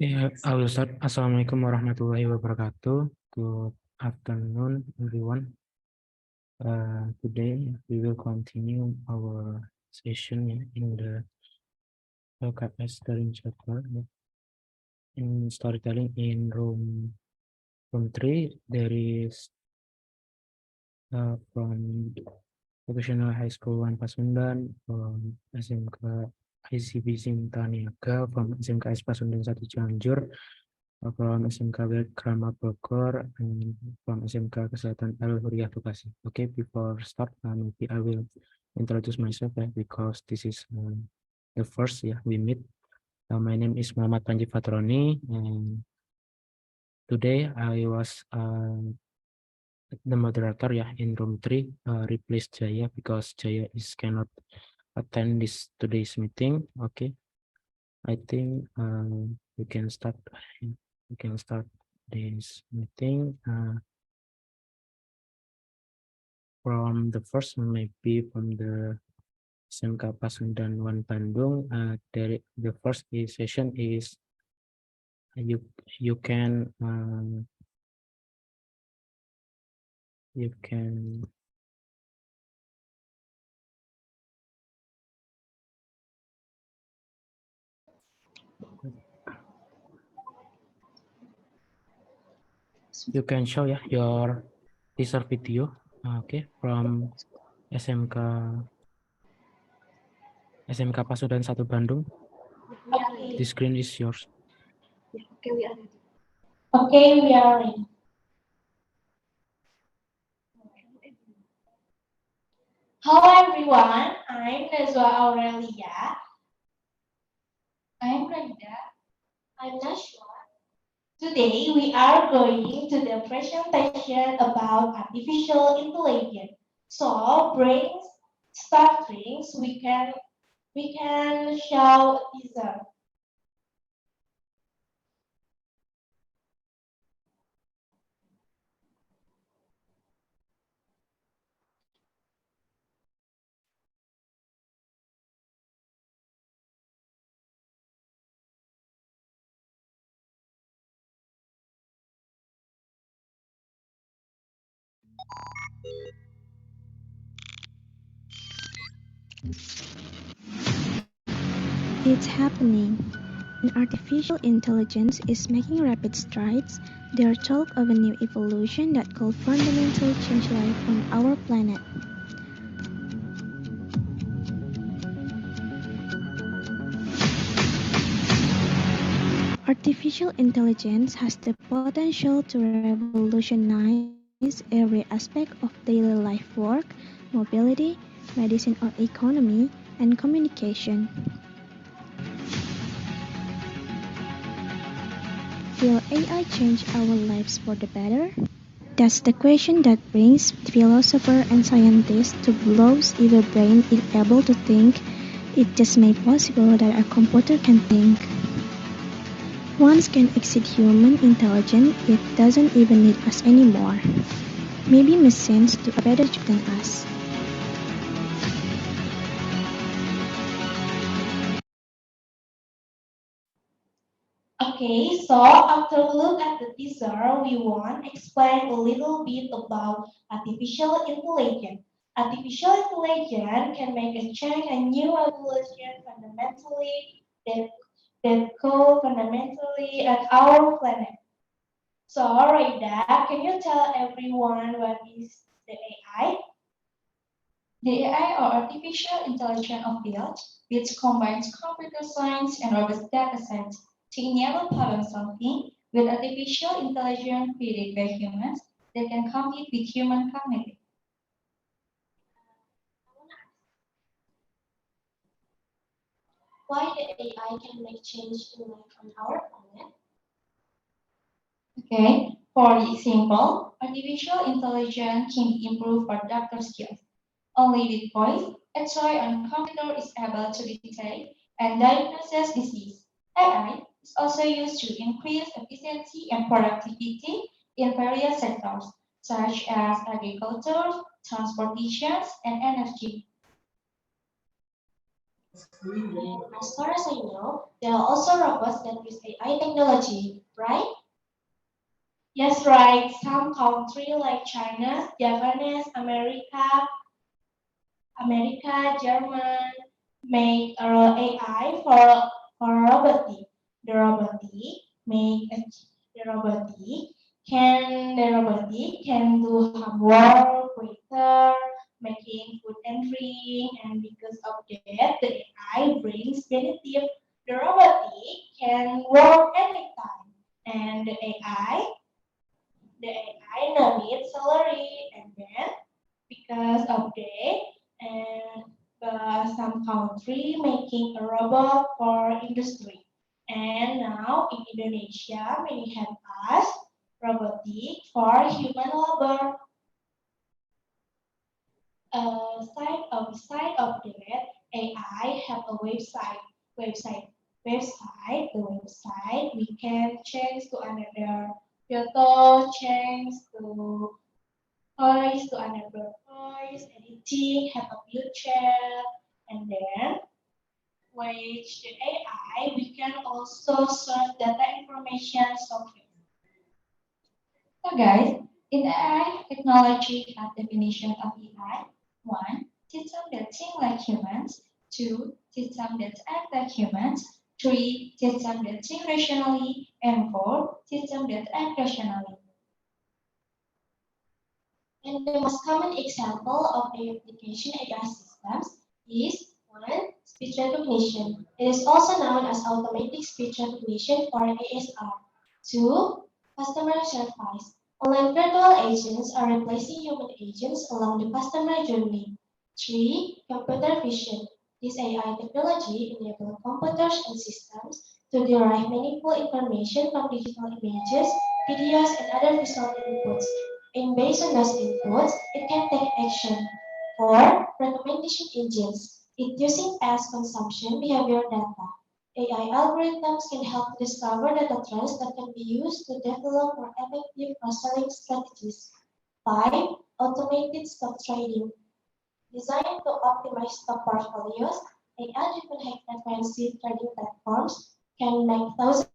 Yeah, I will start. Assalamualaikum warahmatullahi wabarakatuh. Good afternoon, everyone. Today we will continue our session in the LKS storytelling chapter. In storytelling in room 3, there is from Vocational High School 1 Pasundan, from SMK ICB Sinta Niaga, from SMKS Pasundan 1 Cianjur, from SMK Krama Bogor, and from SMK Kesehatan Al Huriyah Bekasi. Okay, before start, maybe I will introduce myself because this is the first we meet. My name is Muhammad Panji Fatroni, and today I was the moderator in room 3, replaced Jaya because Jaya cannot attend today's meeting. Okay, I think we can start. We can start this meeting. From the first, maybe from the SMK Pasundan 1 Bandung. The first session is you can you can show your teaser video. Okay, from SMK Pasundan 1 Bandung. The screen is yours. Okay, we are ready. Hello everyone, I'm Nazwa Aurelia. I'm Raida. I'm Nashwa. Today we are going to the presentation about artificial intelligence. So bring start drinks, we can show teaser. It's happening. When artificial intelligence is making rapid strides, there are talk of a new evolution that could fundamentally change life on our planet. Artificial intelligence has the potential to revolutionize every aspect of daily life work, mobility, medicine or economy, and communication. Will AI change our lives for the better? That's the question that brings philosophers and scientists to blows. If a brain is able to think, it just made possible that a computer can think. Once can exceed human intelligence, it doesn't even need us anymore. Maybe machines do a better job than us. Okay, so after a look at the teaser, we want to explain a little bit about artificial intelligence. Artificial intelligence can make a change and new evolution fundamentally that go fundamentally at our planet. So, Raida, can you tell everyone what is the AI? The AI or artificial intelligence of field, which combines computer science and robust data science to enable problem solving with artificial intelligence created by humans that can compete with human cognitive. Why the AI can make change in life on our planet? Okay, for example, artificial intelligence can improve for doctor skills. Only with voice, a toy on computer is able to detect and diagnose disease. AI is also used to increase efficiency and productivity in various sectors, such as agriculture, transportation, and energy. And as far as I know, there are also robots that use AI technology, right? Yes, right. Some countries like China, Japan, America, German make AI for robotic. The robotic make a, the robotic can do homework, waiter, making food and drink, and because of that, the AI brings benefit. The robotic can work anytime, and the AI no need salary, and then because of that, and some country making a robot for industry. And now in Indonesia, many have asked robotic for human labor. Side of that, AI have a website, the website we can change to another photo, change to voice to another voice, editing, have a view chat, and then with the AI, we can also search data information software. So guys, in AI technology have definition of AI. 1. System that think like humans. 2. System that act like humans. 3. System that think rationally. And 4. System that act rationally. And the most common example of a application AI systems is 1. Speech recognition. It is also known as automatic speech recognition or ASR. 2. Customer service. Online virtual agents are replacing human agents along the customer journey. 3. Computer vision. This AI technology enables computers and systems to derive meaningful information from digital images, videos, and other visual inputs. And based on those inputs, it can take action. 4. Recommendation engines. It using past consumption behavior data. AI algorithms can help discover data trends that can be used to develop more effective cross-selling strategies. 5. Automated stock trading. Designed to optimize stock portfolios, AI-driven high-frequency trading platforms can make thousands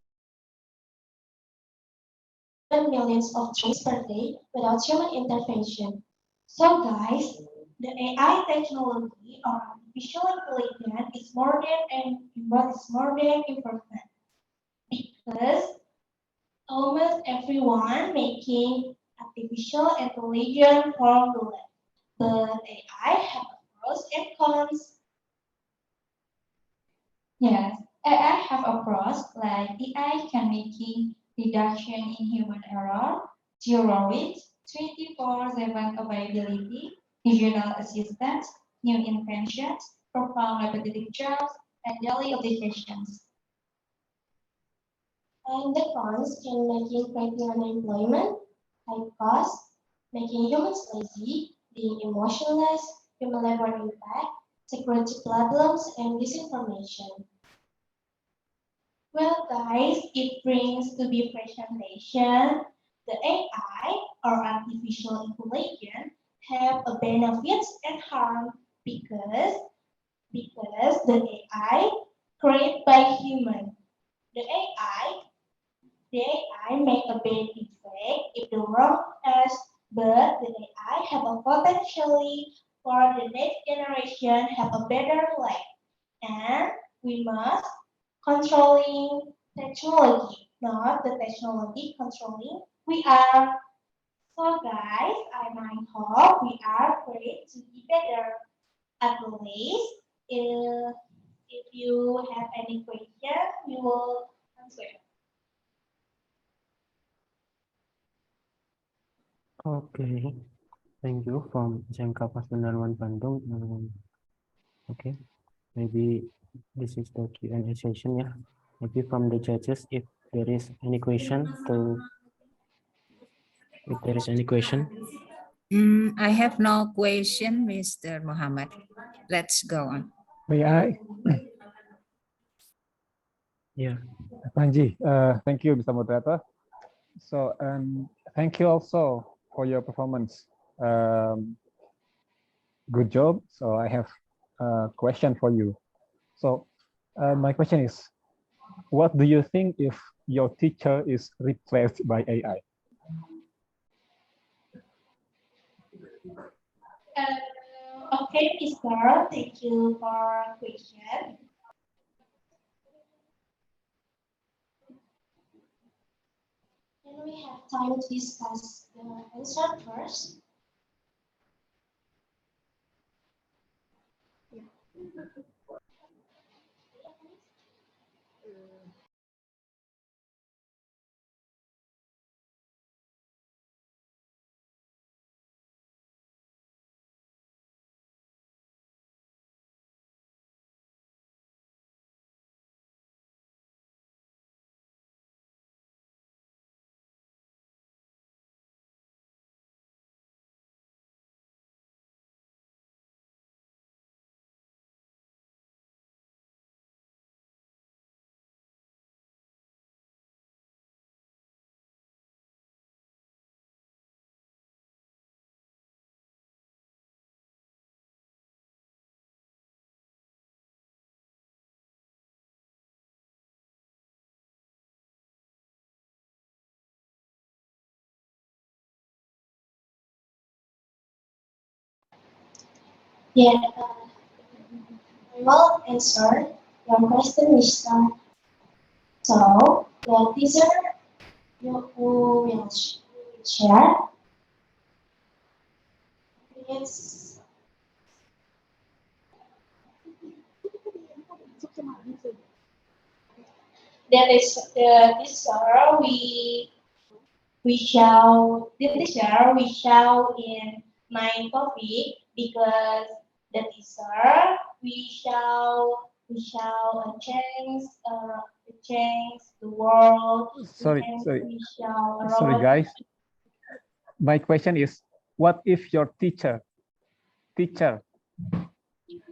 even millions of trades per day without human intervention. So guys, the AI technology or artificial intelligence is more than and what is more than improvement because almost everyone making artificial intelligence from the lab. But AI have pros and cons. Yes, AI have a pros like AI can making reduction in human error, zero risk, 24/7 availability, digital assistance, new inventions, perform repetitive jobs, and daily applications. And the cons can making creating unemployment, high cost, making humans lazy, being emotionless, human labor impact, security problems, and disinformation. Well, guys, it brings to the presentation the AI or artificial intelligence have a benefits and harm because the AI created by human. The AI the AI make a bad effect if the wrong as but the AI have a potentially for the next generation have a better life. And we must controlling technology, not the technology controlling. We are so guys, I might hope we are great to be better. At least if you have any question, we will answer. Okay, thank you from SMK Pasundan Bandung. Okay, maybe this is the Q&A session, yeah. Maybe from the judges, if there is any question. I have no question, Mr. Muhammad. Let's go on. May I? Yeah. Panji, thank you, Mr. Moderator. So, thank you also for your performance. Good job. So I have a question for you. So my question is, what do you think if your teacher is replaced by AI? Okay, Mr. Thank you for question. Can we have time to discuss the answer first? Yeah, I will answer your question, Mr. So, the teacher you will share. Yes. That is the teacher we shall in my topic because the teacher we shall change the world. Sorry, We shall sorry, guys. My question is, what if your teacher,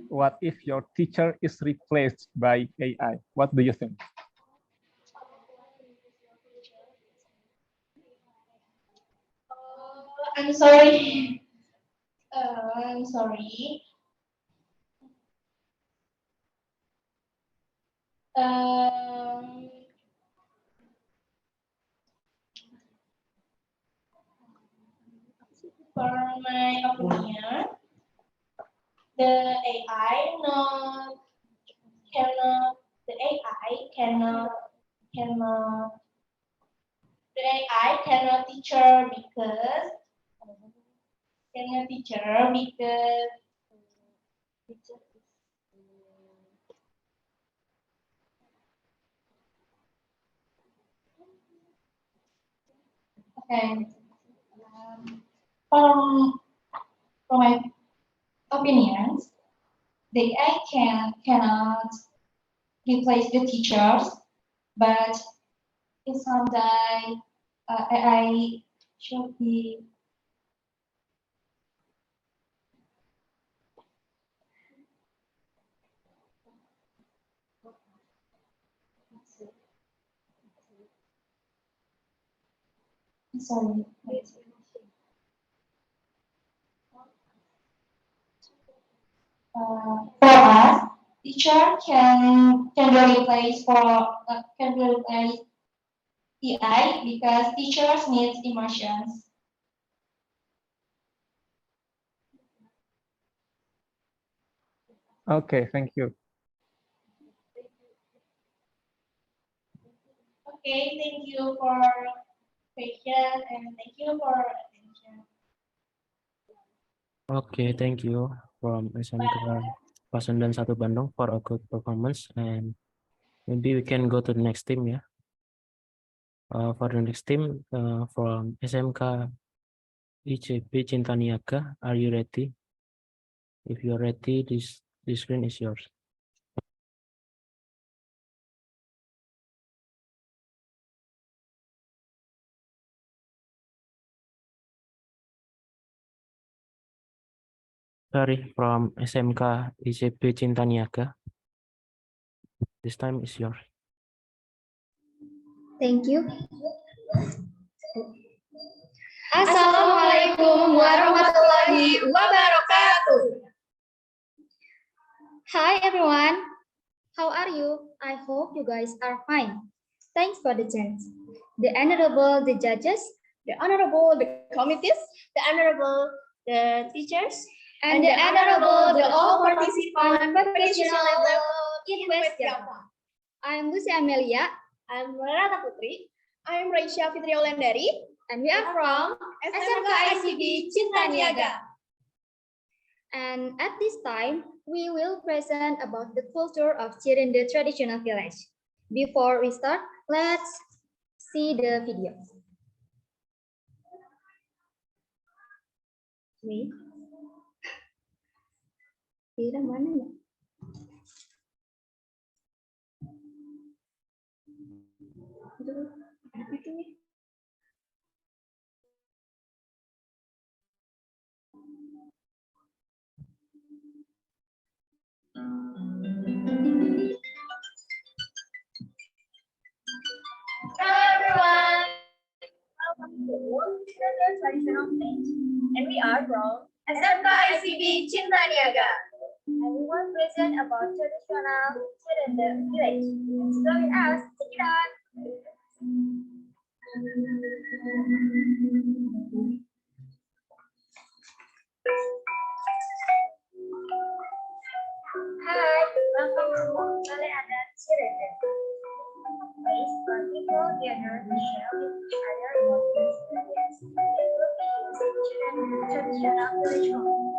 what if your teacher is replaced by AI? What do you think? I'm sorry. I'm sorry. Um, for my opinion, the AI not cannot the AI cannot the AI cannot teacher because Okay. From my opinions, the AI cannot replace the teachers, but in someday AI should be. Sorry. For us, teacher can be replaced can be replaced AI because teachers need emotions. Okay, thank you. okay, thank you for question and thank you for attention. Okay, thank you from SMK Pasundan 1 Bandung for a good performance, and maybe we can go to the next team, yeah. For the next team, from SMK ICP Cinta Niaga, are you ready? If you're ready, this screen is yours. Sorry, from SMK ICP Cinta Niaga. This time is yours. Thank you. Assalamualaikum warahmatullahi wabarakatuh. Hi everyone. I hope you guys are fine. Thanks for the chance. The honorable the judges, the honorable the committees, the honorable the teachers, and the honorable the all participants professional level in West Java. I'm Lucy Amelia. I'm Rata Putri. I'm Raisya Fitriaulandari. And we are from SMK ICB Cinta Niaga. And at this time, we will present about the culture of Cirende traditional village. Before we start, let's see the video. Wait. Kira mana ya? Aduh, apa itu ya? Hello everyone! Welcome to Cirende Traditional Village. And we are from SMK ICB Cinta Niaga. And we will present about traditional Cirende village. Let's go with us. Check it out. Hi, welcome to Balai Adat Cirende. Place where people gather to share with each other about their experience. It will be used in traditional village home.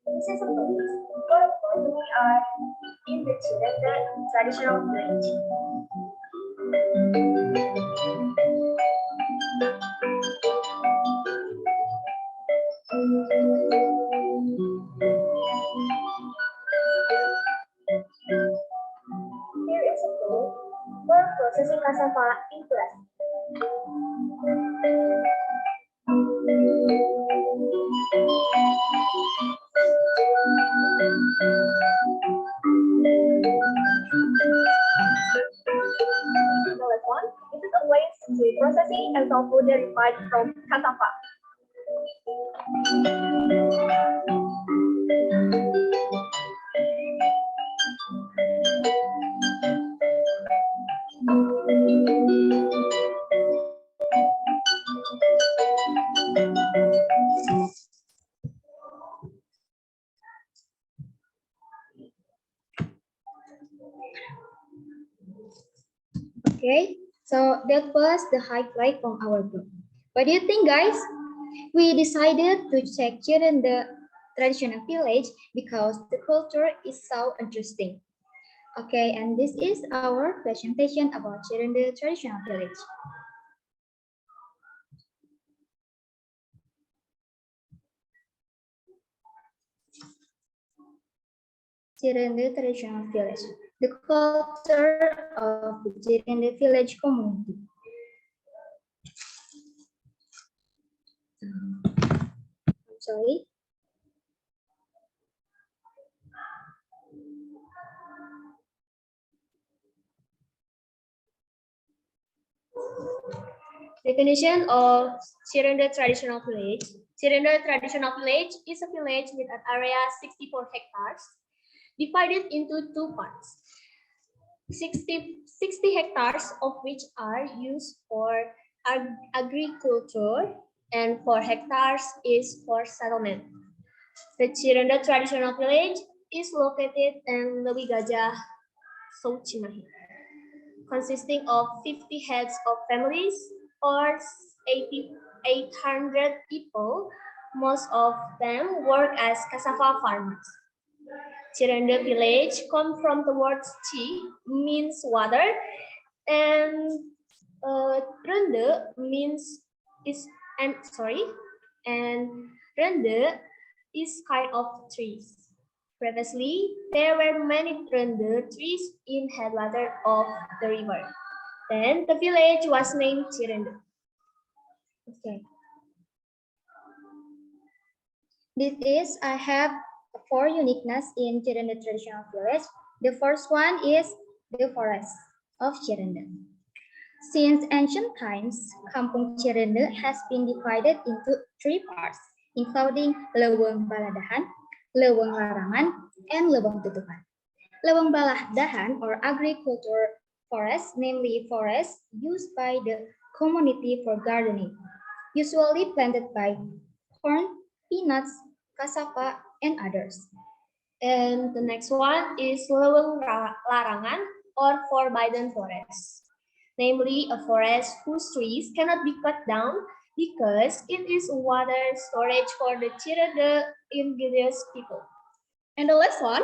This is a place where we are in the Cirende traditional village. Here is a tool for processing cassava in plastic. The last one, this is a place to processing and tofu derived from cassava. Okay, so that was the highlight from our group. What do you think, guys? We decided to check Cirende traditional village because the culture is so interesting. Okay, and this is our presentation about Cirende traditional village. Cirende traditional village. The culture of the Cirende village community. I'm sorry. Definition of Cirende traditional village. Cirende traditional village is a village with an area 64 hectares, divided into two parts. 60 hectares of which are used for agriculture and 4 hectares is for settlement. The Cirende traditional village is located in Lewi Gajah, South Cimahi, consisting of 50 heads of families or 800 people. Most of them work as cassava farmers. Cirende village comes from the word "ci" means water, and rende means and rende is kind of trees. Previously, there were many rende trees in headwater of the river. Then the village was named Cirende. Okay. This is, I have 4 uniqueness in Cirende traditional village. The first one is the forest of Cirende. Since ancient times, Kampung Cirende has been divided into 3 parts, including Leweng Baladahan, Leweng Larangan, and Leweng Tutupan. Leweng Baladahan, or agriculture forest, namely forests used by the community for gardening, usually planted by corn, peanuts, cassava, and others. And the next one is Leweng Larangan or forbidden forest, namely a forest whose trees cannot be cut down because it is water storage for the Cirende indigenous people. And the last one,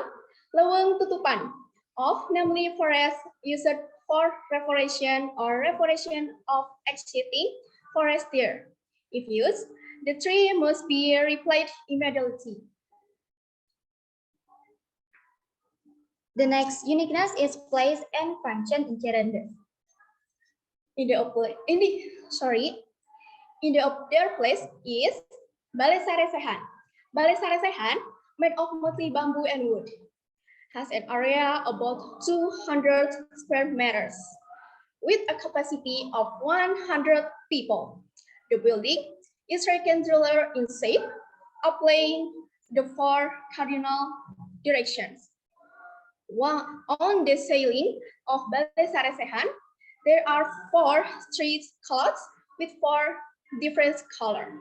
Leweng Tutupan, of namely forest used for reforestation or reforestation of existing forest there. If used, the tree must be replaced immediately. The next uniqueness is place and function in Cirende. In their place is Balai Saresehan. Balai Saresehan, made of mostly bamboo and wood, has an area about 200 square meters with a capacity of 100 people. The building is rectangular in shape, applying the 4 cardinal directions. On the ceiling of Balai Saresehan, there are 4 street clocks with 4 different colors.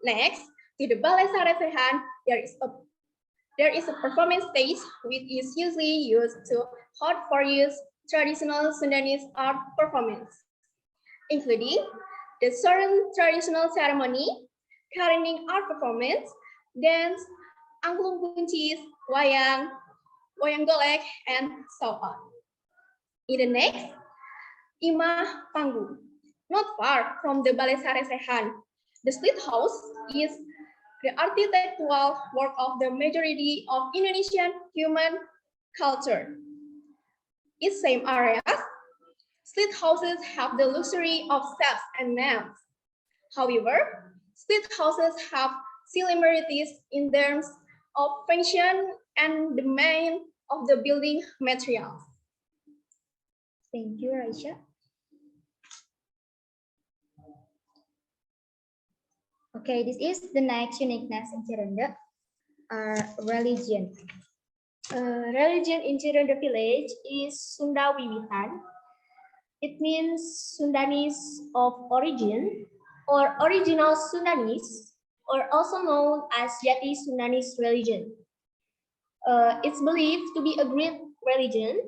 Next, to the Balai Saresehan, there is a performance stage which is usually used to hold various traditional Sundanese art performance, including the Soren traditional ceremony, Karining art performance, dance, angklung kuncis, wayang golek, and so on. In the next, Imah Panggung. Not far from the Balai Saresehan, the split house is the architectural work of the majority of Indonesian human culture. In same areas, split houses have the luxury of steps and names. However, split houses have similarities in terms of function and the main of the building materials. Thank you, Raisha. Okay, this is the next uniqueness in Cirende, religion. Religion in Cirende village is Sunda Wiwitan. It means Sundanese of origin or original Sundanese, or also known as Jati Sundanese religion. It's believed to be a great religion.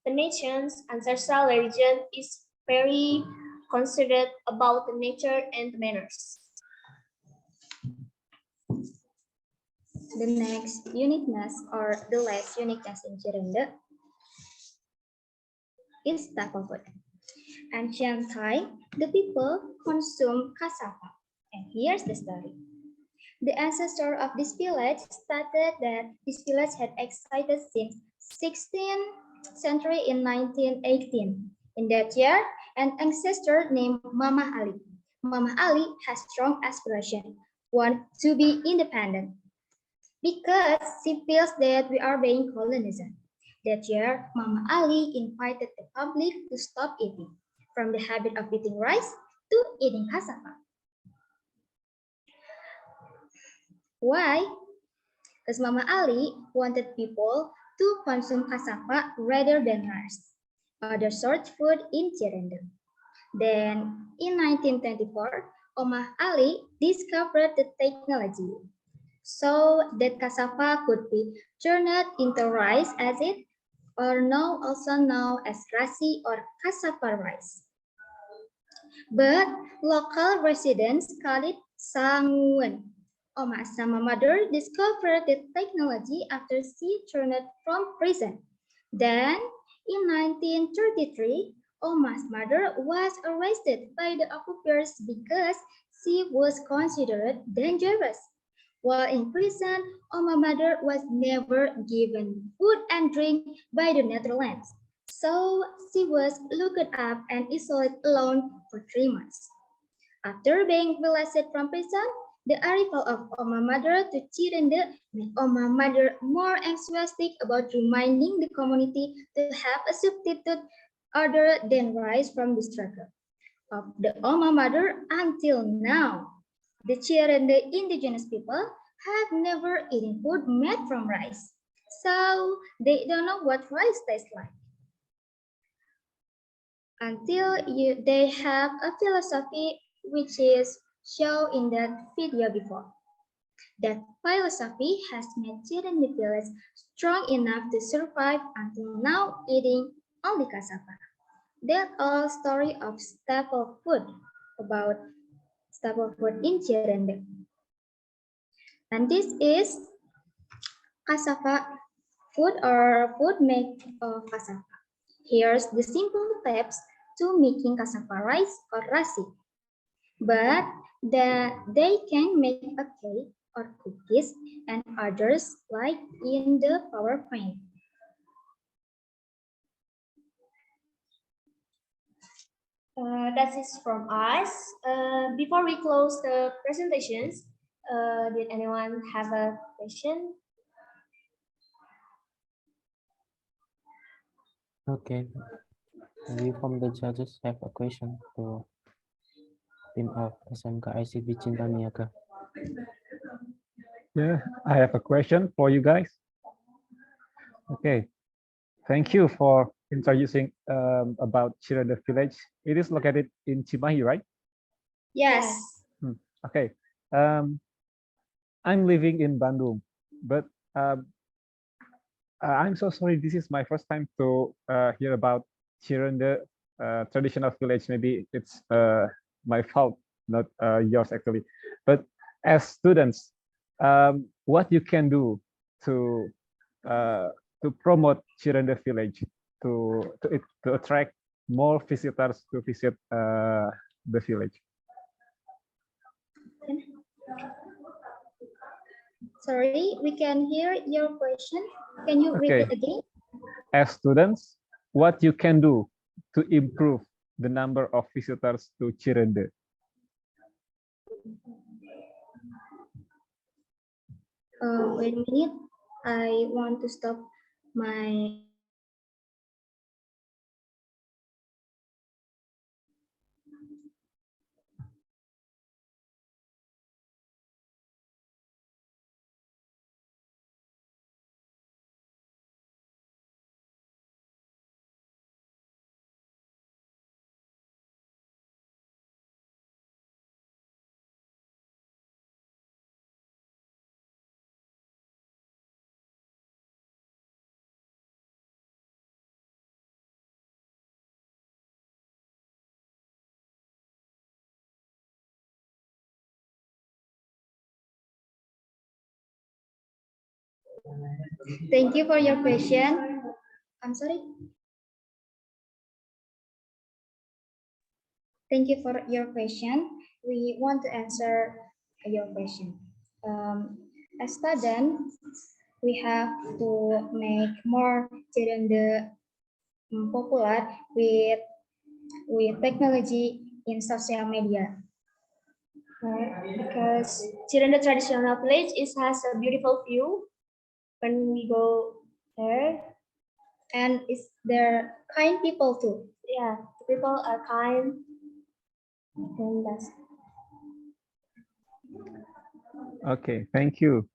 The nation's ancestral religion is very considerate about the nature and manners. The next uniqueness or the last uniqueness in Cirende is tobacco food. Ancient time, the people consumed cassava. And here's the story. The ancestor of this village stated that this village had existed since 16th century in 1918. In that year, an ancestor named Mama Ali. Mama Ali has strong aspiration, want to be independent, because she feels that we are being colonized. That year, Mama Ali invited the public to stop eating, from the habit of eating rice to eating cassava. Why? Because Mama Ali wanted people to consume cassava rather than rice, other sort food in Cirende. Then, in 1924, Mama Ali discovered the technology so that cassava could be turned into rice as it, or now also known as rasi or cassava rice. But local residents call it sanguan. Oma's mother discovered the technology after she returned from prison. Then, in 1933, Oma's mother was arrested by the occupiers because she was considered dangerous. While in prison, Oma's mother was never given food and drink by the Netherlands. So she was locked up and isolated alone for 3 months. After being released from prison, The arrival of Oma Mother to Cirende made Oma Mother more enthusiastic about reminding the community to have a substitute other than rice from the struggle of the Oma Mother until now. The Cirende indigenous people have never eaten food made from rice, so they don't know what rice tastes like. They have a philosophy which is shown in that video before. That philosophy has made Cirende village strong enough to survive until now eating only cassava. That's all story of staple food about staple food in Cirende. And this is cassava food or food made of cassava. Here's the simple steps to making cassava rice or rasi. But they can make a cake or cookies and others like in the PowerPoint. That is from us. Before we close the presentations, did anyone have a question? Okay, we from the judges have a question to team of SMK ICB Cinta Niaga. Yeah, I have a question for you guys. Okay, thank you for introducing about Cirende village. It is located in Cimahi, right? Yes. Okay. I'm living in Bandung, but I'm so sorry. This is my first time to hear about Cirende traditional village. Maybe it's my fault, not yours actually. But as students, what you can do to promote Cirende village to attract more visitors to visit the village? Sorry, we can hear your question. Can you repeat again? As students, what you can do to improve the number of visitors to Cirende? Wait a minute. I want to stop my. Thank you for your question. I'm sorry. Thank you for your question. We want to answer your question. As students, we have to make more Cirende popular with technology in social media. Because Cirende traditional village has a beautiful view when we go there. And there kind people too. Yeah, the people are kind. And that's... Okay, thank you.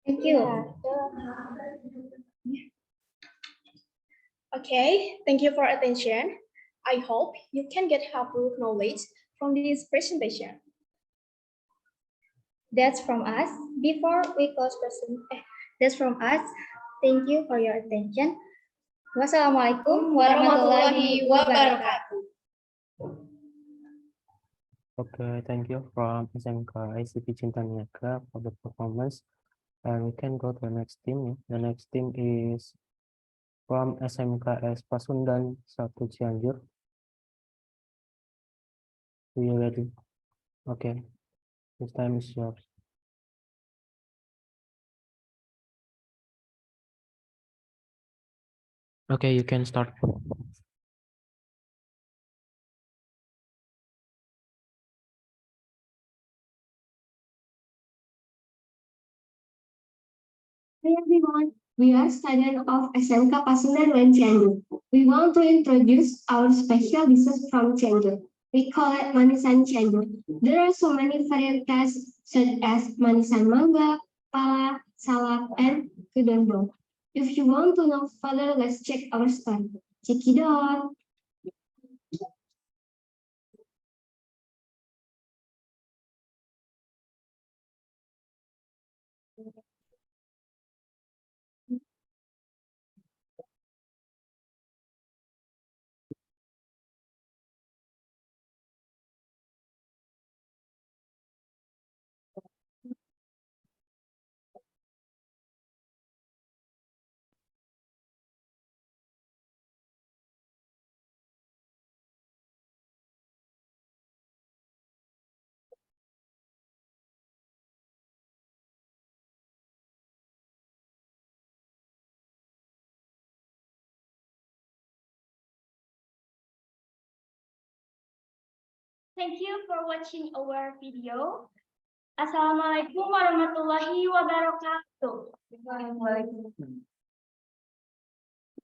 Thank you. Okay, thank you for attention. I hope you can get helpful knowledge from this presentation. That's from us. Before we close that's from us. Thank you for your attention. Wassalamualaikum warahmatullahi wabarakatuh. Okay, thank you from SMK ICB Cinta Niaga for the performance. And we can go to the next team. The next team is from SMKS Pasundan 1 Cianjur. Are you ready? Okay, this time is yours. Okay, you can start. Hi everyone, we are students of SMK Pasundan 1 Cianjur. We want to introduce our special dishes from Cianjur. We call it Manisan Cianjur. There are so many varieties such as Manisan Mangga, Pala, Salak, and Kedondong. If you want to know further, let's check our store. Check it out. Thank you for watching our video. Assalamualaikum warahmatullahi wabarakatuh.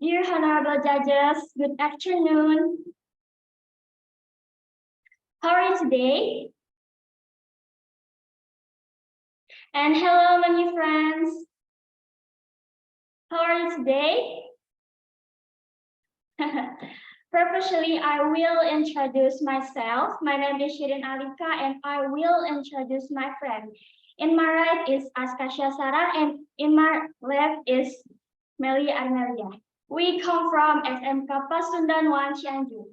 Dear honorable judges, good afternoon. How are you today? And hello, many friends. How are you today? Professionally, I will introduce myself. My name is Shirin Alika, and I will introduce my friend. In my right is Askasha Sarah, and in my left is Meli Armelia. We come from SMK Pasundan 1 Cianjur.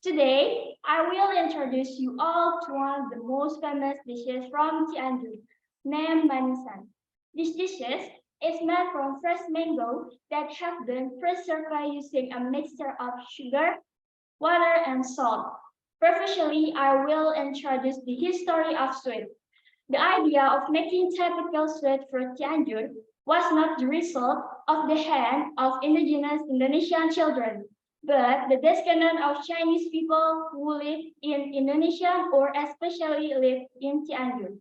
Today, I will introduce you all to one of the most famous dishes from Cianjur, named Manisan. This dishes is made from fresh mango that have been preserved by using a mixture of sugar, water, and salt. Professionally, I will introduce the history of sweet. The idea of making typical sweet fruit Cianjur was not the result of the hand of indigenous Indonesian children, but the descendant of Chinese people who lived in Indonesia or especially lived in Cianjur.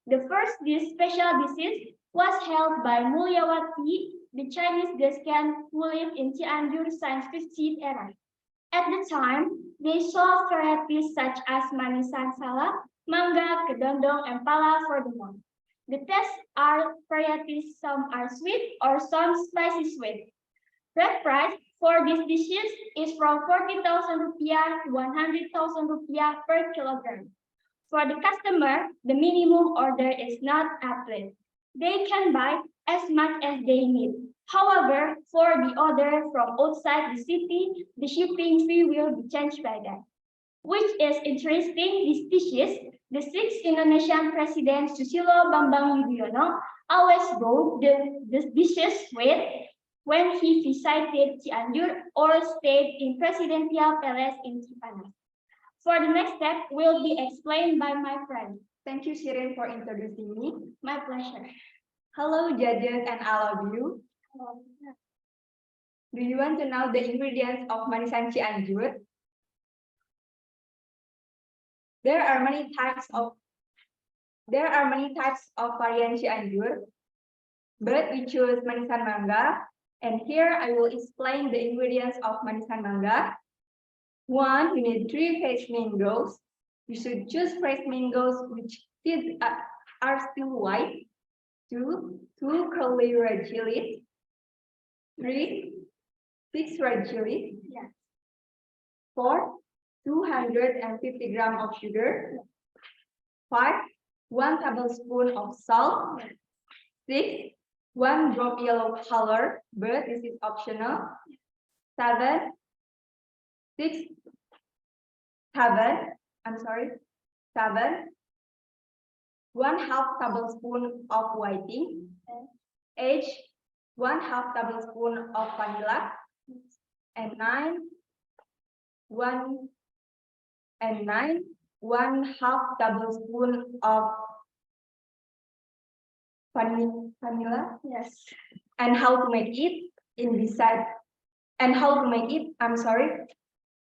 The first special disease was held by Mulyawati, the Chinese descendant who lived in Cianjur since 15th era. At the time, they saw varieties such as Manisan Salak, Mangga, Kedondong, and Pala furthermore. The tests are varieties, some are sweet or some spicy sweet. Red price for these dishes is from 40,000 rupiah to 100,000 rupiah per kilogram. For the customer, the minimum order is not applicable. They can buy as much as they need. However, for the order from outside the city, the shipping fee will be changed by that. Which is interesting, these dishes, the 6th Indonesian President Susilo Bambang Yudhoyono always bought the dishes with when he visited Cianjur or stayed in Presidential Palace in Cipanas. For the next step will be explained by my friend. Thank you, Shirin, for introducing me. My pleasure. Hello, judges and all of you. Do you want to know the ingredients of Manisan Cianjur? There are many types of variant Cianjur, but we choose Manisan Mangga. And here I will explain the ingredients of Manisan Mangga. 1, you need 3 fresh mangoes. You should choose fresh mangoes which are still white. 2, 2 curly red chilies. 3, 6 red chilies. 4, 250 grams of sugar. 5, 1 tablespoon of salt. 6, 1 drop yellow color, but this is optional. 7, 1/2 tablespoon of whiting. 8, 1/2 tablespoon of vanilla. And 1/2 tablespoon of vanilla. Yes. And how to make it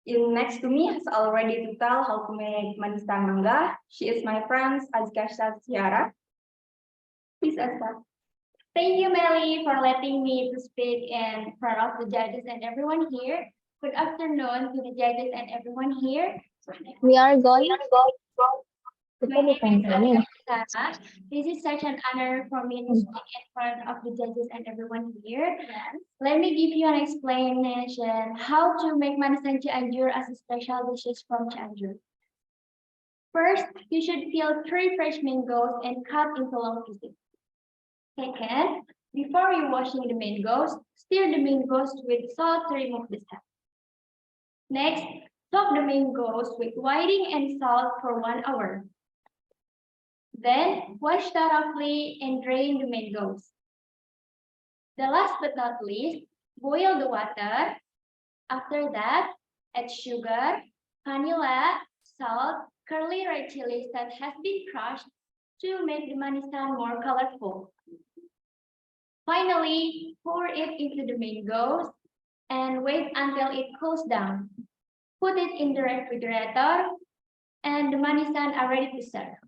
next to me is already to tell how to make Manisan Mangga. She is my friend Azka Syara. Please Azka. Thank you, Melly, for letting me to speak in front of the judges and everyone here. Good afternoon to the judges and everyone here. We are going My name is Alisa. This is such an honor for me to speak in front of the judges and everyone here. Let me give you an explanation how to make manisan Cianjur as a special dishes from Cianjur. First, you should peel 3 fresh mangoes and cut into long pieces. Second, before you washing the mangoes, stir the mangoes with salt to remove the sap. Next, soak the mangoes with whiting and salt for 1 hour. Then, wash thoroughly and drain the mangoes. The last but not least, boil the water. After that, add sugar, vanilla, salt, curly red chilies that has been crushed to make the manisan more colorful. Finally, pour it into the mangoes and wait until it cools down. Put it in the refrigerator and the manisan are ready to serve.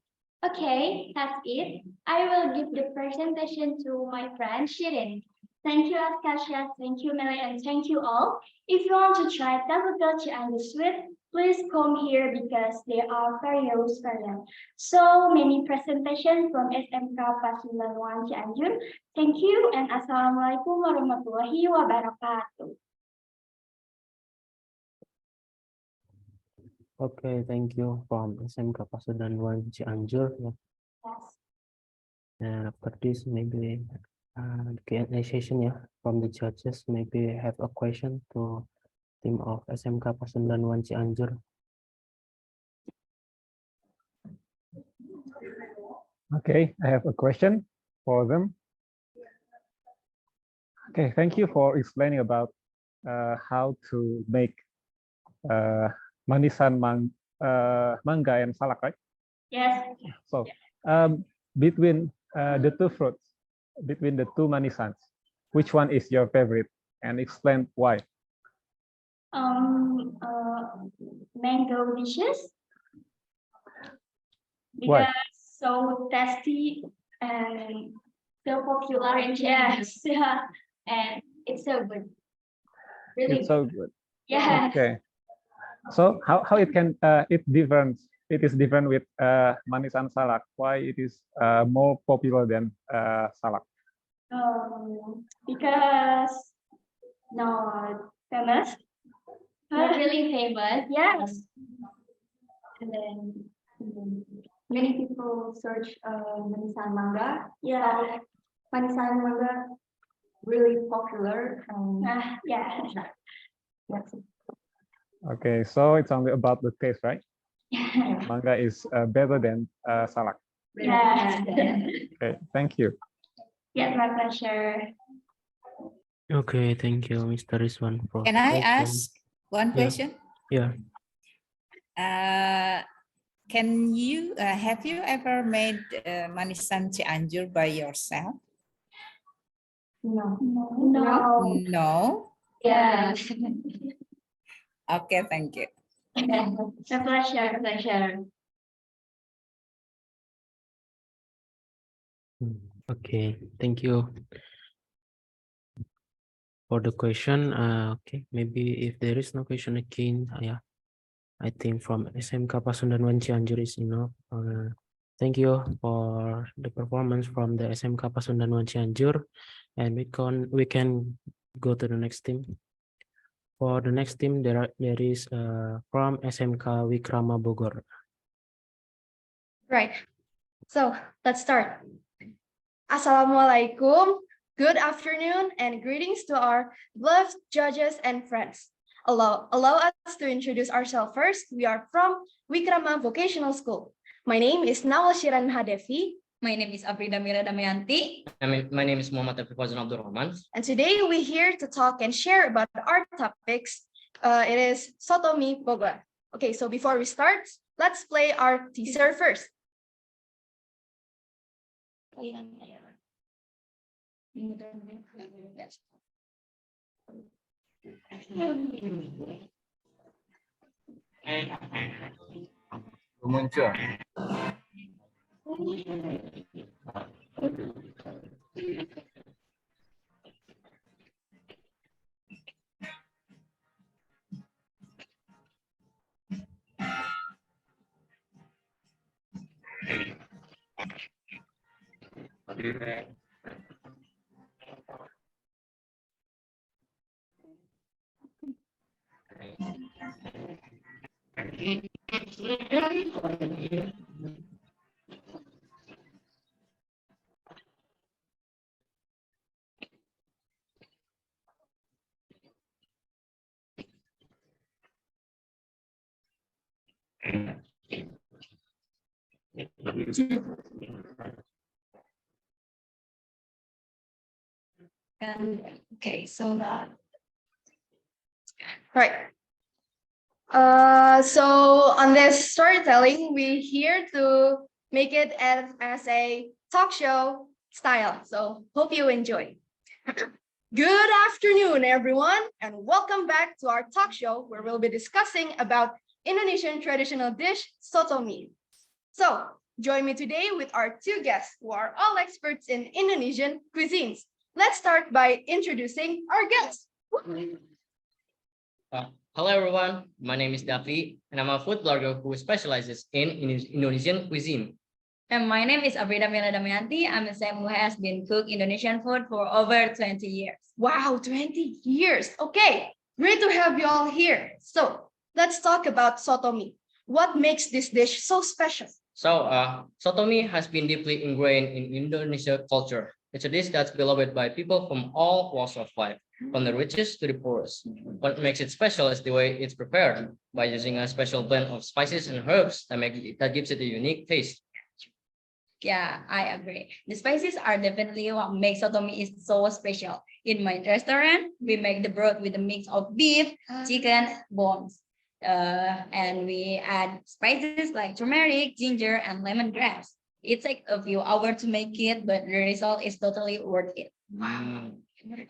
Okay, that's it. I will give the presentation to my friend Shirin. Thank you, Askasia. Thank you, Mary, and thank you all. If you want to try Tabugachi and the sweet, please come here because they are various variants. So many presentations from SMK Pasundan 1 Cianjur. Thank you and Assalamualaikum warahmatullahi wabarakatuh. Okay, thank you from SMK Pasundan 1 Cianjur. Yes. And after this, maybe Q&A session from the judges. Maybe have a question to team of SMK Pasundan 1 Cianjur. Okay, I have a question for them. Okay, thank you for explaining about how to make manisan mangga and salak, right? Yes. So between the two fruits, between the two manisans, which one is your favorite? And explain why. Mango dishes. Why? Because so tasty and so popular in yes, yeah, and it's so good. Really It's so good. yeah. Okay. So how it can it is different with manisan salak. Why it is more popular than salak? Because no famous. Not really famous. Yes. And then many people search manisan manga. Yeah. Manisan manga really popular. Yeah. That's it. Okay, so it's only about the taste, right? Manga is better than salak. Yeah. Okay, thank you. Yeah, my pleasure. Okay, thank you, Mr. Rizwan. For Can I question. ask one question? Yeah. Can you have you ever made manisan Cianjur by yourself? No. No. No. Yes. Okay, thank you. A pleasure. Pleasure. Okay, thank you for the question. Okay, maybe if there is no question again, yeah, I think from SMK Pasundan 1 Cianjur is enough. Thank you for the performance from the SMK Pasundan 1 Cianjur, and we can go to the next team. For the next team, there is from SMK Wikrama Bogor. Right. So let's start. Assalamualaikum. Good afternoon and greetings to our beloved judges and friends. Allow us to introduce ourselves first. We are from Wikrama Vocational School. My name is Nawal Shiran Hadevi. My name is Afrida Mira Damayanti. My name is Muhammad Fazan Abdul Rahman. And today we're here to talk and share about our topics. It is Sotomi Bogor. Okay, so before we start, let's play our teaser first. Muncul. Okay, so Right. So on this storytelling, we're here to make it as a talk show style. So hope you enjoy. Good afternoon, everyone, and welcome back to our talk show where we'll be discussing about Indonesian traditional dish soto mie. So join me today with our two guests who are all experts in Indonesian cuisines. Let's start by introducing our guests. Hello everyone, my name is Davi and I'm a food blogger who specializes in Indonesian cuisine. and my name is Afrida Mila Damayanti. I'm a chef who has been cook Indonesian food for over 20 years. Wow, 20 years. Okay, great to have you all here. So let's talk about soto mie. What makes this dish so special? So, soto mie has been deeply ingrained in Indonesia culture. It's a dish that's beloved by people from all walks of life, from the richest to the poorest. What makes it special is the way it's prepared, by using a special blend of spices and herbs that gives it a unique taste. Yeah, I agree. The spices are definitely what makes soto mie is so special. In my restaurant, we make the broth with a mix of beef, chicken, bones. And we add spices like turmeric, ginger, and lemongrass. It takes a few hours to make it, but the result is totally worth it.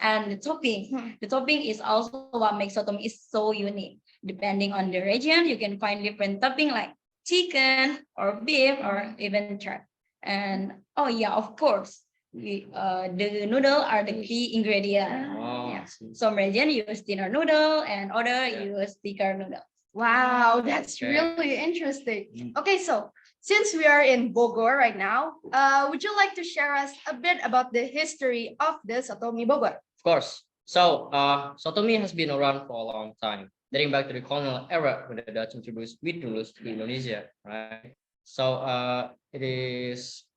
And the topping is also what makes soto mie is so unique. Depending on the region, you can find different topping like chicken or beef or even shrimp. And oh yeah, of course, the noodle are the key ingredient. Oh, Yeah. Some region use thinner noodle and other use thicker noodle. Wow, that's Okay. really interesting. Okay, so since we are in Bogor right now, would you like to share us a bit about the history of the soto mie Bogor? Of course. So, soto mie has been around for a long time, dating back to the colonial era when the Dutch introduced wheat noodles to Indonesia, right? So, it is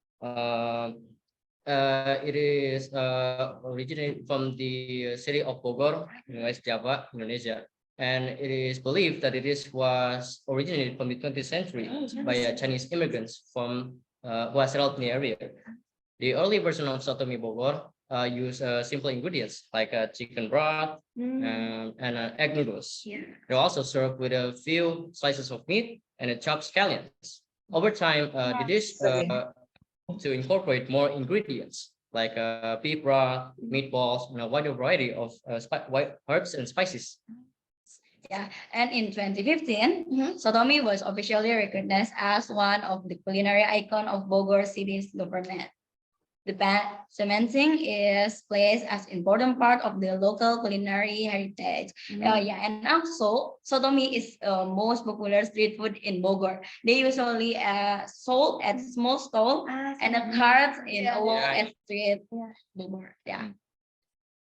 originated from the city of Bogor in West Java, Indonesia. And it is believed that was originated from the 20th century by Chinese immigrants from who has settled in the area. The early version of soto mie Bogor use simple ingredients like chicken broth and egg noodles. Yeah. They're also served with a few slices of meat and a chopped scallions. Over time, the dish to incorporate more ingredients like beef broth, meatballs, and a wider variety of herbs and spices. Yeah, and in 2015, soto mie was officially recognized as one of the culinary icon of Bogor city's government. The cementing is placed as important part of the local culinary heritage. Yeah, and also soto mie is most popular street food in Bogor. They usually sold at small stall and a cart in along a street. Bogor. Yeah.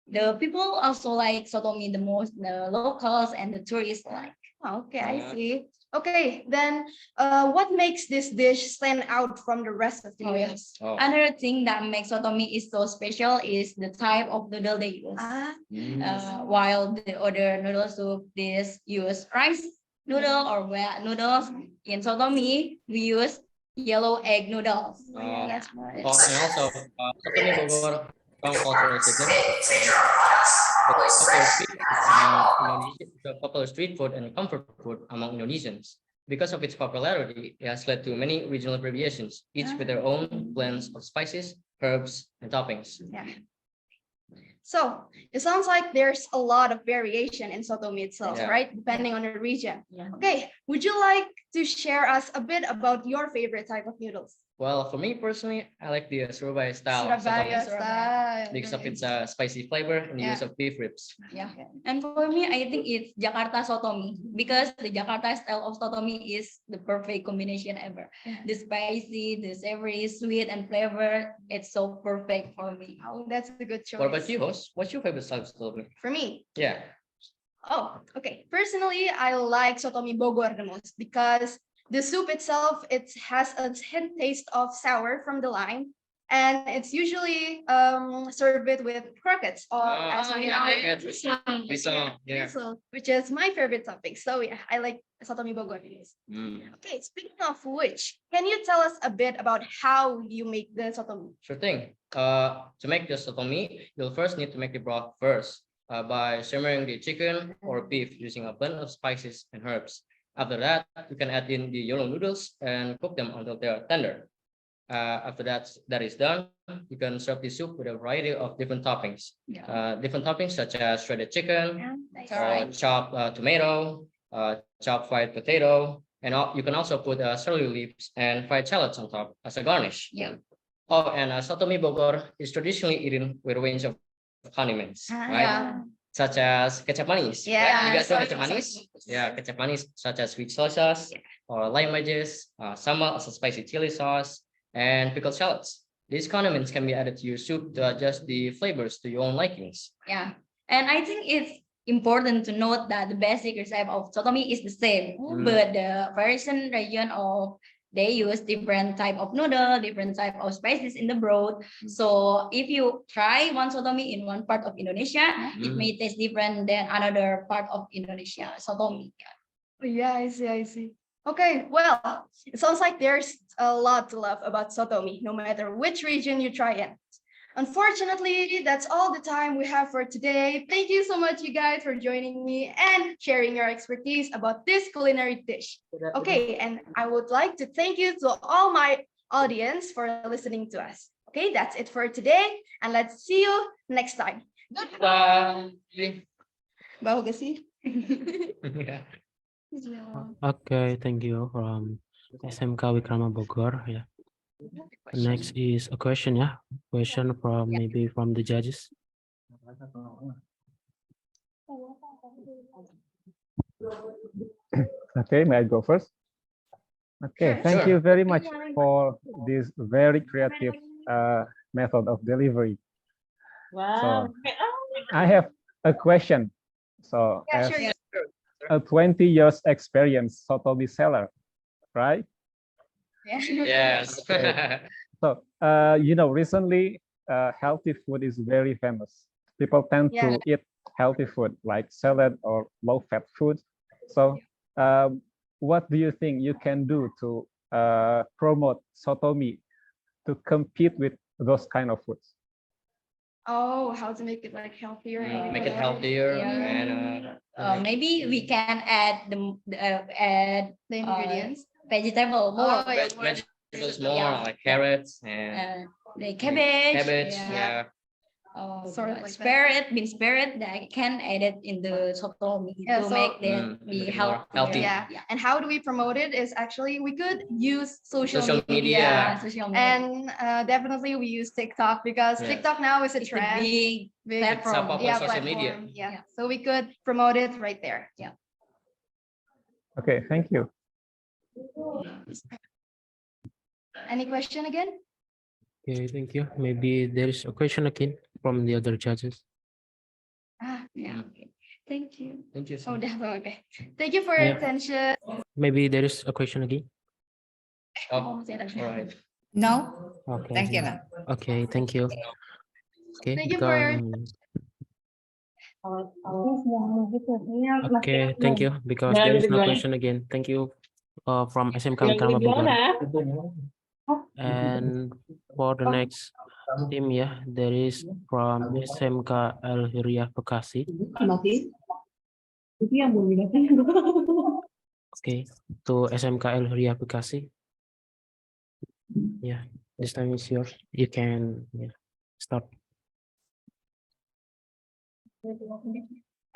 The people also like soto mie the most, the locals and the tourists like. Okay, I see. Okay, then what makes this dish stand out from the rest of the meals? Another thing that makes soto mie is so special is the type of noodle they use. While the other noodle soup use rice noodle or wet noodles, in soto mie we use yellow egg noodles. And also, soto mie Bogor strong cultural significance. It's a popular street food and comfort food among Indonesians. Because of its popularity, it has led to many regional variations, each with their own blends of spices, herbs, and toppings. Yeah. So it sounds like there's a lot of variation in soto mie itself, right? Depending on the region. Okay, would you like to share us a bit about your favorite type of noodles? Well, for me personally, I like the Surabaya style Surabaya sotomi style. because of its spicy flavor and the use Yeah. of beef ribs. Yeah. And for me, I think it's Jakarta sotomi because the Jakarta style of sotomi is the perfect combination ever. The spicy, the savory, sweet, and flavor. It's so perfect for me. Oh, that's a good choice. What about you, host? What's your favorite style of sotomi? For me, Yeah. oh, okay. Personally, I like sotomi Bogor the most because the soup itself, it has a hint taste of sour from the lime, and it's usually served with croquettes or as we know, Pisang, yeah. so, which is my favorite topic. So yeah, I like sotomi Bogor. Okay, speaking of which, can you tell us a bit about how you make the sotomi? Sure thing. To make the sotomi, you'll first need to make the broth first by simmering the chicken or beef using a blend of spices and herbs. After that, you can add in the yellow noodles and cook them until they are tender. After that is done, you can serve the soup with a variety of different toppings. Different toppings such as shredded chicken, or chopped tomato, chopped fried potato, and you can also put celery leaves and fried shallots on top as a garnish. Yeah. Oh, and sotomi Bogor is traditionally eaten with a range of condiments, right? Such as kecap manis. Yeah. Right? You guys know Soy kecap sauce. manis? Yeah, kecap manis such as sweet soy sauce or lime wedges, sambal as a spicy chili sauce, and pickled shallots. These condiments can be added to your soup to adjust the flavors to your own likings. Yeah. And I think it's important to note that the basic recipe of sotomi is the same, but the variation region of they use different type of noodle, different type of spices in the broth. So if you try one sotomi in one part of Indonesia, it may taste different than another part of Indonesia. Sotomi. Yeah, I see, I see. Okay, well, it sounds like there's a lot to love about sotomi, no matter which region you try it. Unfortunately, that's all the time we have for today. Thank you so much, you guys, for joining me and sharing your expertise about this culinary dish. Okay, and I would like to thank you to all my audience for listening to us. Okay, that's it for today, and let's see you next time. Bye. Bau gak sih? Yeah. Okay, thank you from SMK Wikrama Bogor. Yeah. Next is a question. Yeah, question from maybe from the judges. Okay, may I go first? Okay, thank you very much for this very creative method of delivery. Wow. So I have a question. So as a 20 years experience sotomi seller, right? Yes. Okay. So recently healthy food is very famous. People tend to eat healthy food like salad or low-fat food. So what do you think you can do to promote sotomi to compete with those kind of foods? Oh, how to make it like healthier? Make it healthier and Maybe we can add the ingredients. Vegetable more. Vegetables more like carrots and the cabbage. Yeah. Sort of like spirit, bean spirit that can add it in the sotomi to make them be healthy. Yeah. And how do we promote it is actually we could use social media. And definitely we use TikTok because TikTok now is a trend. Big platform. Social media. Yeah. So we could promote it right there. Yeah. Okay, thank you. Any question again? Okay, thank you. Maybe there is a question again from the other judges. Yeah. Okay. Thank you. Thank you. Oh, definitely. Okay. Thank you for your attention. Maybe there is a question again. Oh, all right. No. Okay. Thank you. Okay, thank you. Okay, Thank you for your okay, thank you. Because there is no question again. Thank you from SMK Wikrama Bogor. And for the next team, yeah, there is from SMK Al Hiriah Bekasi. Okay, to SMK Al Hiriah Bekasi. Yeah, this time is yours. You can start.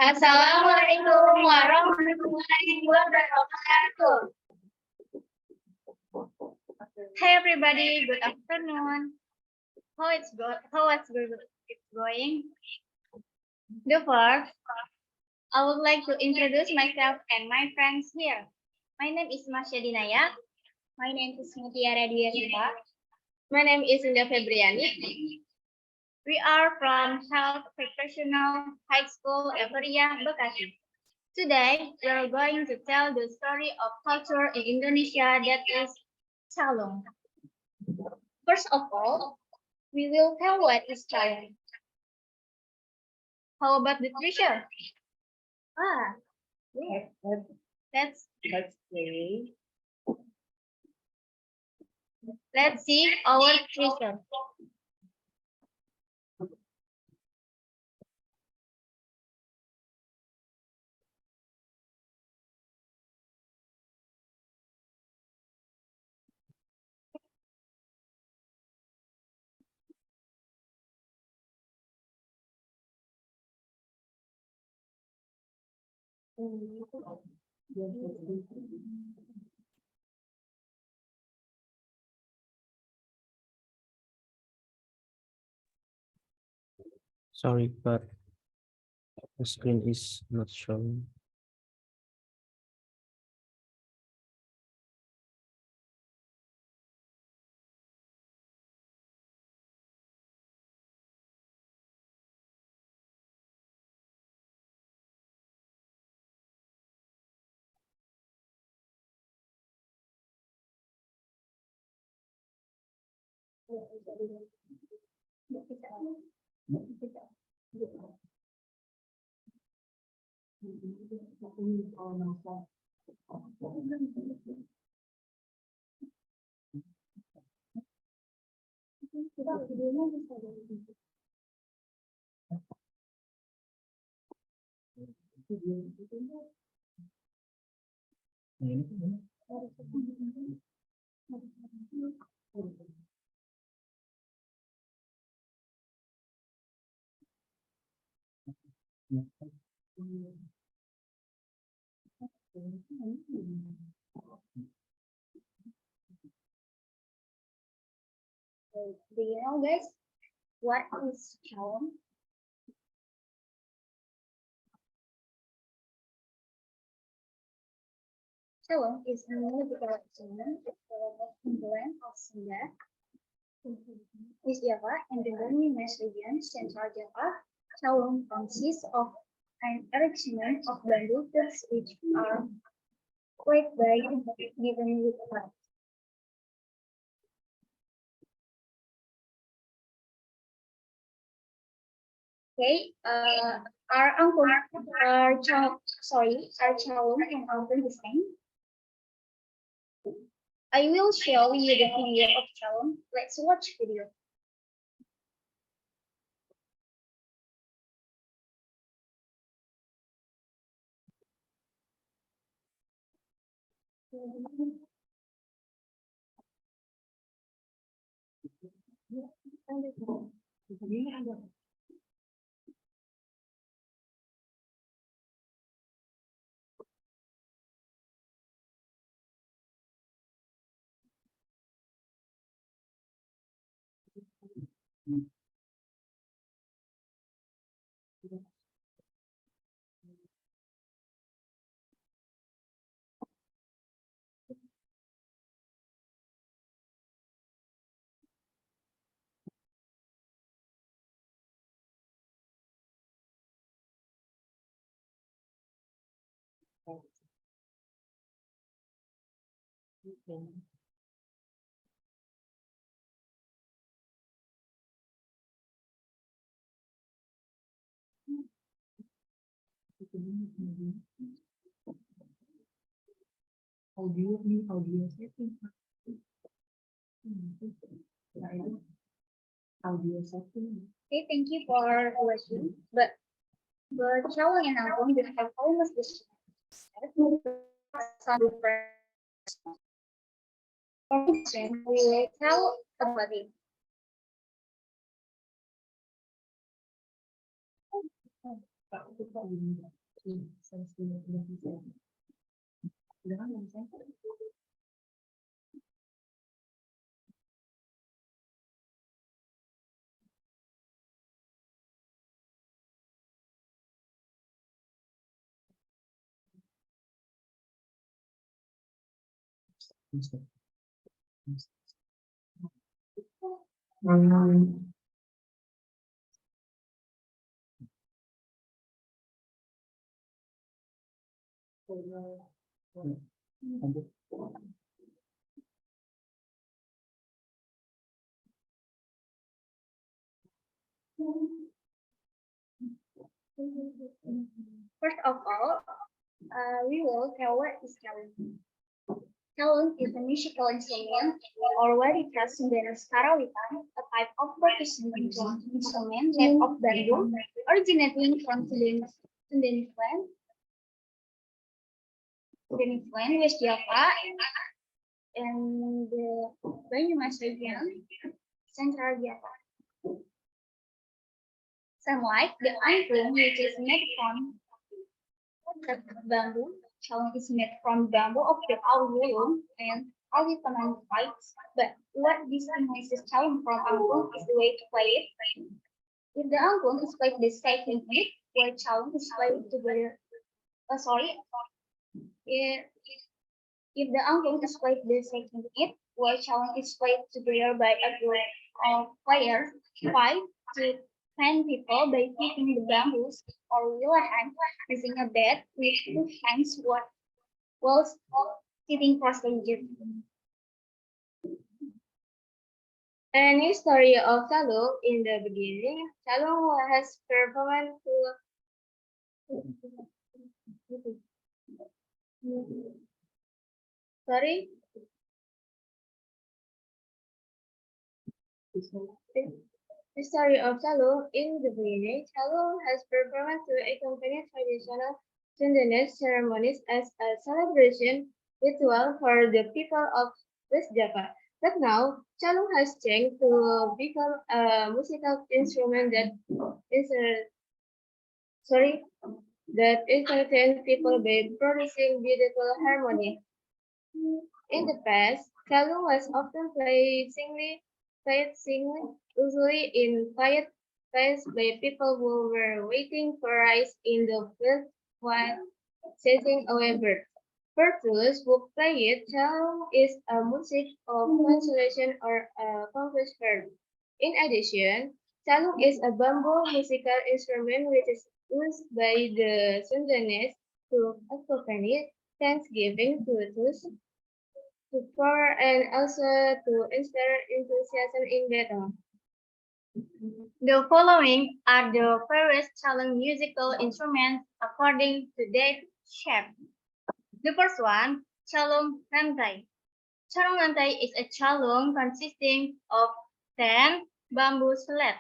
Assalamualaikum warahmatullahi wabarakatuh. Hey everybody, good afternoon. It's going? The first, I would like to introduce myself and my friends here. My name is Masya Dinaya. My name is Mutiara Dwi Siva. My name is Indah Febriani. We are from Health Professional High School, Everia, Bekasi. Today, we are going to tell the story of culture in Indonesia that is Calung. First of all, we will tell what is Calung. How about the treasure? Yes. Let's see. Let's see our treasure. Sorry, but the screen is not showing. Do you know, guys, what is Calung? Calung is a musical instrument in the land of Sunda, East Java, and the Banyumas region, Central Java. Calung consists of an arrangement of bamboo tubes which are quite wide, given with a pipe. Okay, our uncle, our Calung and uncle Hussein. I will show you the video of Calung. Let's watch video. Okay, thank you for watching. But Calung and Angkong they have almost the same. Some different. We will tell about it. First of all, we will tell what is calung. Calung is a musical instrument or varietas Sundanese karawitan, a type of percussion instrument made of bamboo, originating from Sundanese land, West Java, and the Banyumas region, Central Java. Unlike the angklung, which is made from bamboo, calung is made from bamboo of the Aululum and Alipaman types. But what distinguishes calung from angklung is the way to play it. If the angklung is played the second beat, while calung is played together. If the angklung is played the second beat, while calung is played together by a group of players, 5 to 10 people by picking the bamboos or wilahan using a bed with 2 hands while sitting cross-legged. A new story of calung. In the beginning, calung has performed Sorry. The story of calung. In the beginning, calung has performed to accompany traditional Sundanese ceremonies as a celebration ritual for the people of West Java. But now, calung has changed to become a musical instrument that entertains people by producing beautiful harmony. In the past, calung was often played singly, usually in quiet place by people who were waiting for rice in the field while chasing away birds. For those who play it, calung is a music of consolation or a conquest verb. In addition, calung is a bamboo musical instrument which is used by the Sundanese to accompany Thanksgiving to for and also to inspire enthusiasm in battle. The following are the various calung musical instruments according to their shape. The first one, calung rantai. Calung rantai is a calung consisting of 10 bamboo slats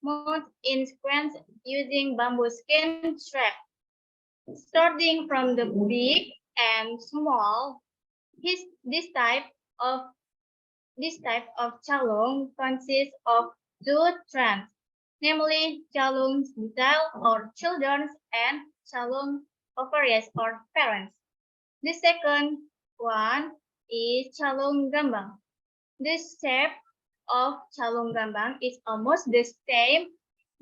mounted in sequence using bamboo skin strap. Starting from the big and small, this type of calung consists of 2 strands, namely calung detail or children and calung ovarious or parents. The second one is calung gambang. The shape of calung gambang is almost the same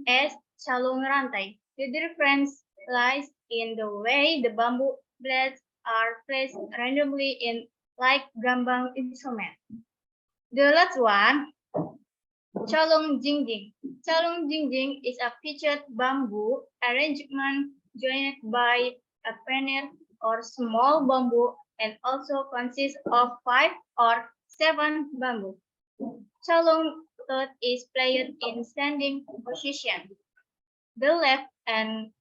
as calung rantai. The difference lies in the way the bamboo blades are placed randomly in like gambang instrument. The last one, calung jingjing. Calung jingjing is a pitched bamboo arrangement joined by a panel or small bamboo and also consists of 5 or 7 bamboo. Calung third is played in standing position. The left hand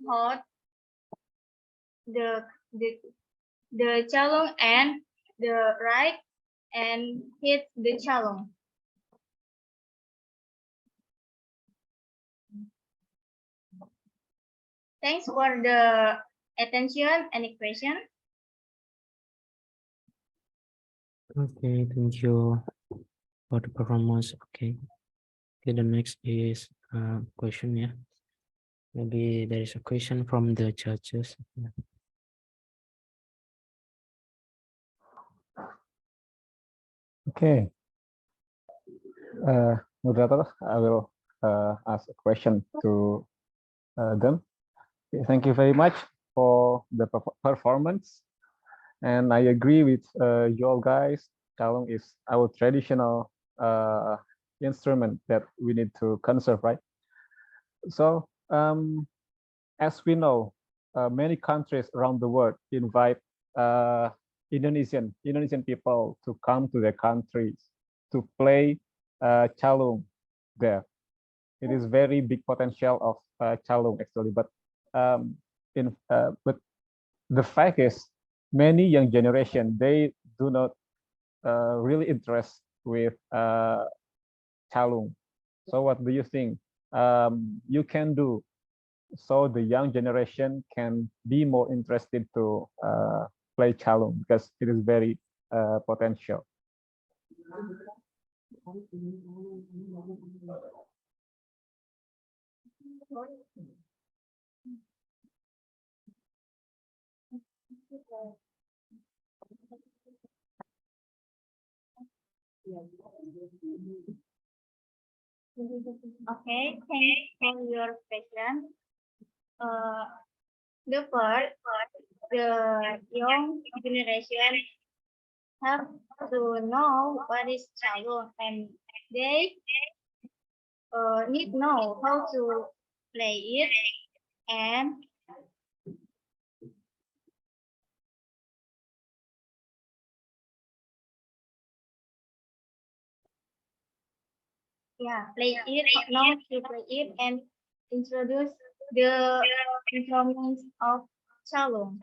hold the calung and the right and hit the calung. Thanks for the attention. Any question? Okay, thank you for the performance. Okay, the next is question. Yeah, maybe there is a question from the judges. Yeah. Okay. Moderator, I will ask a question to them. Okay, thank you very much for the performance. And I agree with you all guys. Calung is our traditional instrument that we need to conserve, right? So as we know, many countries around the world invite Indonesian people to come to their countries to play calung there. It is very big potential of calung actually, but but the fact is, many young generation, they do not really interest with calung. So what do you think you can do so the young generation can be more interested to play calung, because it is very potential? Okay, thanks for your question. The first, the young generation have to know what is Chalung, and they need know how to play it, and play it, know to play it, and introduce the instruments of Chalung.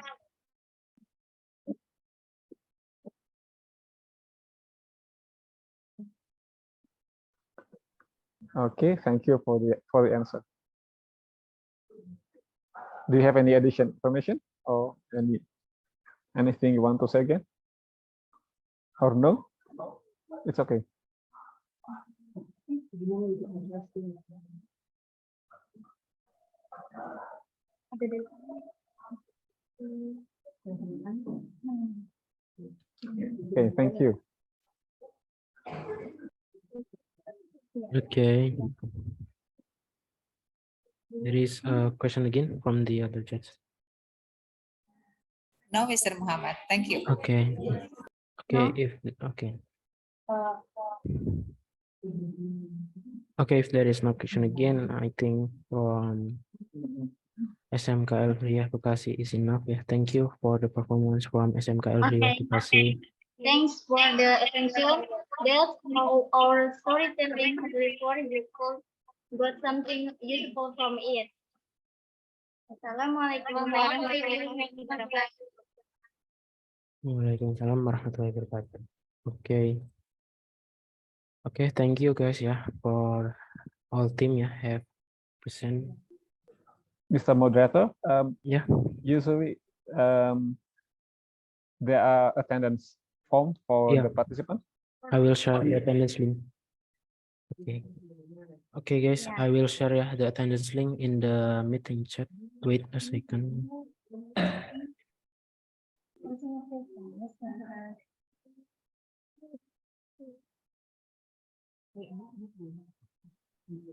Okay, thank you for the answer. Do you have any additional information or anything you want to say again? Or no? It's okay. Okay, thank you. Okay. There is a question again from the other judge. No, Mr. Muhammad. Thank you. Okay. Okay, if there is no question again, I think SMKL Riah Bekasi is enough. Yeah, thank you for the performance from SMKL Riah Bekasi. Thanks for the attention. That's how our storytelling report got something useful from it. Assalamualaikum warahmatullahi wabarakatuh. Waalaikumsalam warahmatullahi wabarakatuh. Okay. Okay, thank you guys, yeah, for all team, yeah, have present. Mr. Moderator, yeah, usually there are attendance forms for the participants. I will share the attendance link. Okay. Okay, guys, I will share the attendance link in the meeting chat. Wait a second.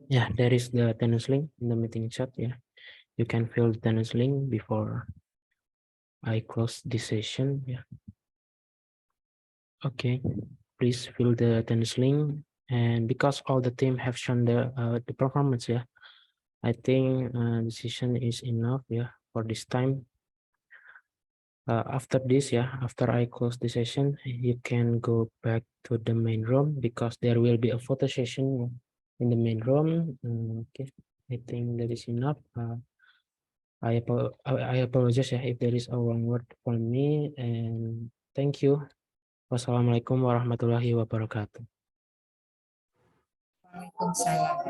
Yeah, there is the attendance link in the meeting chat. Yeah, you can fill the attendance link before I close this session. Yeah. Okay, please fill the attendance link, and because all the team have shown the performance, yeah, I think the session is enough, yeah, for this time. After this, yeah, after I close the session, you can go back to the main room because there will be a photo session in the main room. Okay, I think that is enough. I apologize if there is a wrong word for me, and thank you. Wassalamualaikum warahmatullahi wabarakatuh. Waalaikumsalam.